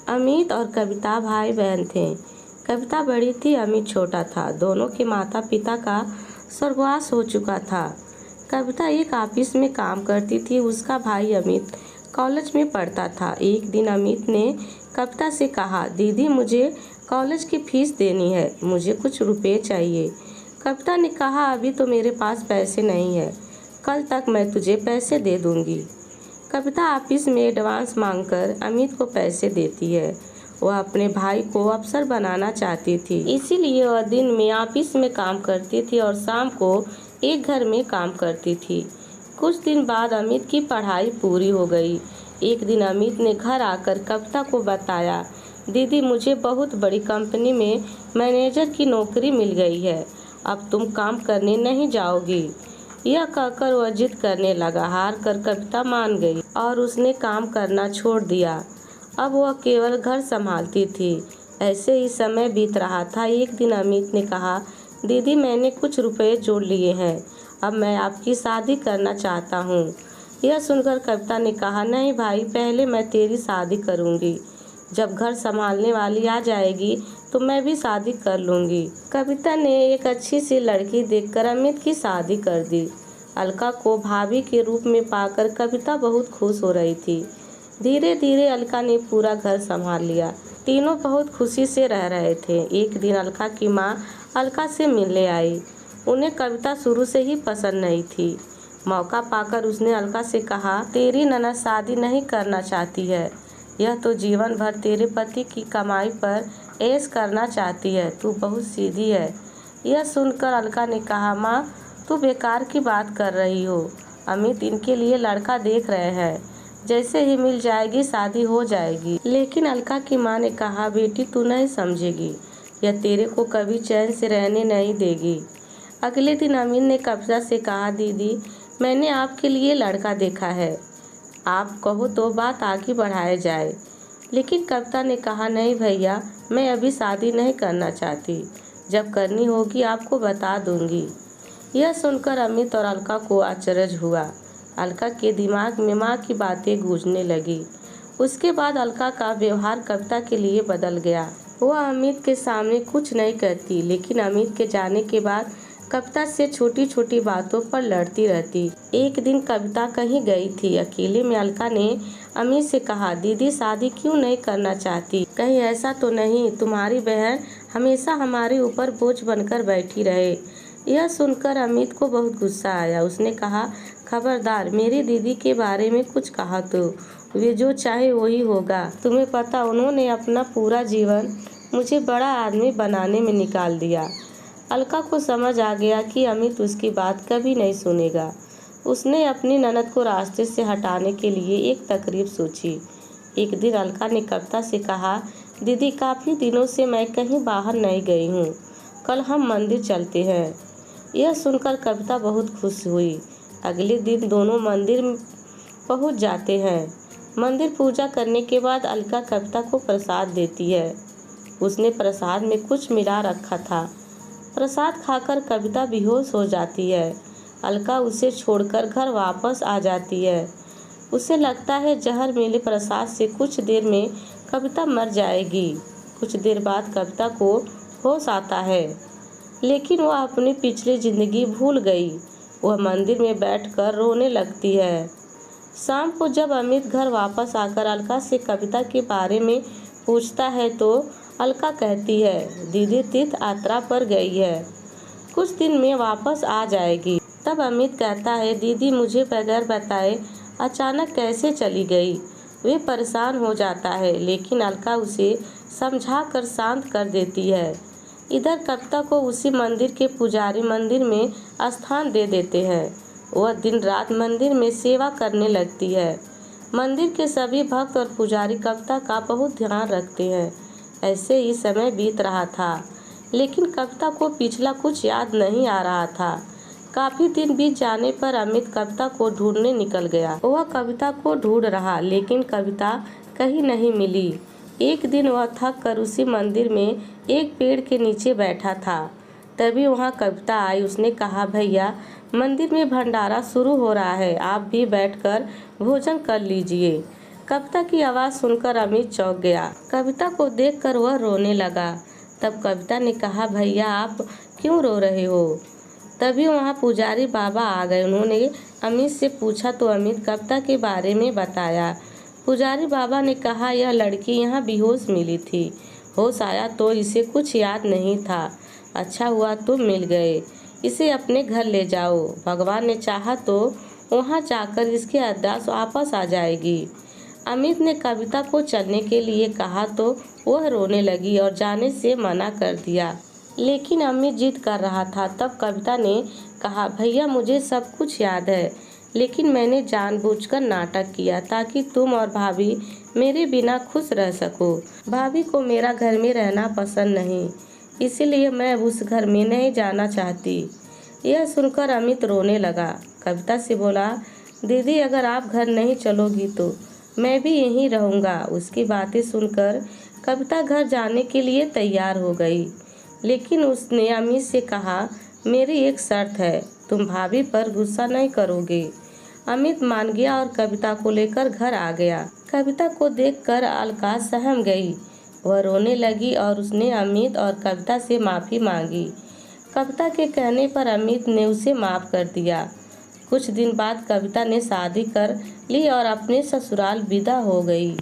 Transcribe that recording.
अमित और कविता भाई बहन थे। कविता बड़ी थी, अमित छोटा था। दोनों के माता पिता का स्वर्गवास हो चुका था। कविता एक ऑफिस में काम करती थी, उसका भाई अमित कॉलेज में पढ़ता था। एक दिन अमित ने कविता से कहा, दीदी मुझे कॉलेज की फीस देनी है, मुझे कुछ रुपए चाहिए। कविता ने कहा, अभी तो मेरे पास पैसे नहीं है, कल तक मैं तुझे पैसे दे दूंगी। कविता ऑफिस में एडवांस मांगकर अमित को पैसे देती है। वह अपने भाई को अफसर बनाना चाहती थी, इसीलिए वह दिन में ऑफिस में काम करती थी और शाम को एक घर में काम करती थी। कुछ दिन बाद अमित की पढ़ाई पूरी हो गई। एक दिन अमित ने घर आकर कविता को बताया, दीदी मुझे बहुत बड़ी कंपनी में मैनेजर की नौकरी मिल गई है, अब तुम काम करने नहीं जाओगी। यह कहकर वह जिद करने लगा। हार कर कविता मान गई और उसने काम करना छोड़ दिया। अब वह केवल घर संभालती थी। ऐसे ही समय बीत रहा था। एक दिन अमित ने कहा, दीदी मैंने कुछ रुपए जोड़ लिए हैं, अब मैं आपकी शादी करना चाहता हूँ। यह सुनकर कविता ने कहा, नहीं भाई, पहले मैं तेरी शादी करूँगी, जब घर संभालने वाली आ जाएगी तो मैं भी शादी कर लूँगी। कविता ने एक अच्छी सी लड़की देखकर अमित की शादी कर दी। अलका को भाभी के रूप में पाकर कविता बहुत खुश हो रही थी। धीरे धीरे अलका ने पूरा घर संभाल लिया। तीनों बहुत खुशी से रह रहे थे। एक दिन अलका की माँ अलका से मिलने आई। उन्हें कविता शुरू से ही पसंद नहीं थी। मौका पाकर उसने अलका से कहा, तेरी ननद शादी नहीं करना चाहती है, यह तो जीवन भर तेरे पति की कमाई पर ऐश करना चाहती है, तू बहुत सीधी है। यह सुनकर अलका ने कहा, माँ तू बेकार की बात कर रही हो, अमित इनके लिए लड़का देख रहे हैं, जैसे ही मिल जाएगी शादी हो जाएगी। लेकिन अलका की माँ ने कहा, बेटी तू नहीं समझेगी, यह तेरे को कभी चैन से रहने नहीं देगी। अगले दिन अमित ने कविता से कहा, दीदी मैंने आपके लिए लड़का देखा है, आप कहो तो बात आगे बढ़ाया जाए। लेकिन कविता ने कहा, नहीं भैया, मैं अभी शादी नहीं करना चाहती, जब करनी होगी आपको बता दूंगी। यह सुनकर अमित और अलका को आश्चर्य हुआ। अलका के दिमाग में माँ की बातें गूंजने लगी। उसके बाद अलका का व्यवहार कविता के लिए बदल गया। वह अमित के सामने कुछ नहीं करती, लेकिन अमित के जाने के बाद कविता से छोटी छोटी बातों पर लड़ती रहती। एक दिन कविता कहीं गई थी। अकेले में अलका ने अमित से कहा, दीदी शादी क्यों नहीं करना चाहती, कहीं ऐसा तो नहीं तुम्हारी बहन हमेशा हमारे ऊपर बोझ बनकर बैठी रहे। यह सुनकर अमित को बहुत गुस्सा आया। उसने कहा, खबरदार मेरी दीदी के बारे में कुछ कहा तो वे जो चाहे वही होगा। तुम्हें पता, उन्होंने अपना पूरा जीवन मुझे बड़ा आदमी बनाने में निकाल दिया। अलका को समझ आ गया कि अमित उसकी बात कभी नहीं सुनेगा। उसने अपनी ननद को रास्ते से हटाने के लिए एक तरकीब सोची। एक दिन अलका ने कविता से कहा, दीदी काफ़ी दिनों से मैं कहीं बाहर नहीं गई हूँ, कल हम मंदिर चलते हैं। यह सुनकर कविता बहुत खुश हुई। अगले दिन दोनों मंदिर पहुँच जाते हैं। मंदिर पूजा करने के बाद अलका कविता को प्रसाद देती है। उसने प्रसाद में कुछ मिला रखा था। प्रसाद खाकर कविता बेहोश हो जाती है। अलका उसे छोड़कर घर वापस आ जाती है। उसे लगता है जहर मिले प्रसाद से कुछ देर में कविता मर जाएगी। कुछ देर बाद कविता को होश आता है, लेकिन वह अपनी पिछली जिंदगी भूल गई। वह मंदिर में बैठकर रोने लगती है। शाम को जब अमित घर वापस आकर अलका से कविता के बारे में पूछता है तो अलका कहती है, दीदी तीर्थ यात्रा पर गई है, कुछ दिन में वापस आ जाएगी। तब अमित कहता है, दीदी मुझे बगैर बताए अचानक कैसे चली गई। वे परेशान हो जाता है, लेकिन अलका उसे समझा कर शांत कर देती है। इधर कविता को उसी मंदिर के पुजारी मंदिर में स्थान दे देते हैं। वह दिन रात मंदिर में सेवा करने लगती है। मंदिर के सभी भक्त और पुजारी कविता का बहुत ध्यान रखते हैं। ऐसे ही समय बीत रहा था, लेकिन कविता को पिछला कुछ याद नहीं आ रहा था। काफ़ी दिन बीत जाने पर अमित कविता को ढूंढने निकल गया। वह कविता को ढूंढ रहा, लेकिन कविता कहीं नहीं मिली। एक दिन वह थक कर उसी मंदिर में एक पेड़ के नीचे बैठा था। तभी वहाँ कविता आई। उसने कहा, भैया मंदिर में भंडारा शुरू हो रहा है, आप भी बैठकर भोजन कर लीजिए। कविता की आवाज़ सुनकर अमित चौंक गया। कविता को देखकर वह रोने लगा। तब कविता ने कहा, भैया आप क्यों रो रहे हो? तभी वहाँ पुजारी बाबा आ गए। उन्होंने अमित से पूछा तो अमित कविता के बारे में बताया। पुजारी बाबा ने कहा, यह लड़की यहाँ बेहोश मिली थी। होश आया तो इसे कुछ याद नहीं था। अच्छा हुआ तुम मिल गए। इसे अपने घर ले जाओ। भगवान ने चाहा तो वहाँ जाकर इसकी याददाश्त वापस आ जाएगी। अमित ने कविता को चलने के लिए कहा तो वह रोने लगी और जाने से मना कर दिया। लेकिन अमित जिद कर रहा था। तब कविता ने कहा, भैया मुझे सब कुछ याद है, लेकिन मैंने जानबूझकर नाटक किया ताकि तुम और भाभी मेरे बिना खुश रह सको। भाभी को मेरा घर में रहना पसंद नहीं, इसीलिए मैं उस घर में नहीं जाना चाहती। यह सुनकर अमित रोने लगा। कविता से बोला, दीदी अगर आप घर नहीं चलोगी तो मैं भी यहीं रहूँगा। उसकी बातें सुनकर कविता घर जाने के लिए तैयार हो गई, लेकिन उसने अमित से कहा, मेरी एक शर्त है, तुम भाभी पर गुस्सा नहीं करोगे। अमित मान गया और कविता को लेकर घर आ गया। कविता को देखकर अलका सहम गई। वह रोने लगी और उसने अमित और कविता से माफ़ी मांगी। कविता के कहने पर अमित ने उसे माफ़ कर दिया। कुछ दिन बाद कविता ने शादी कर ली और अपने ससुराल विदा हो गई।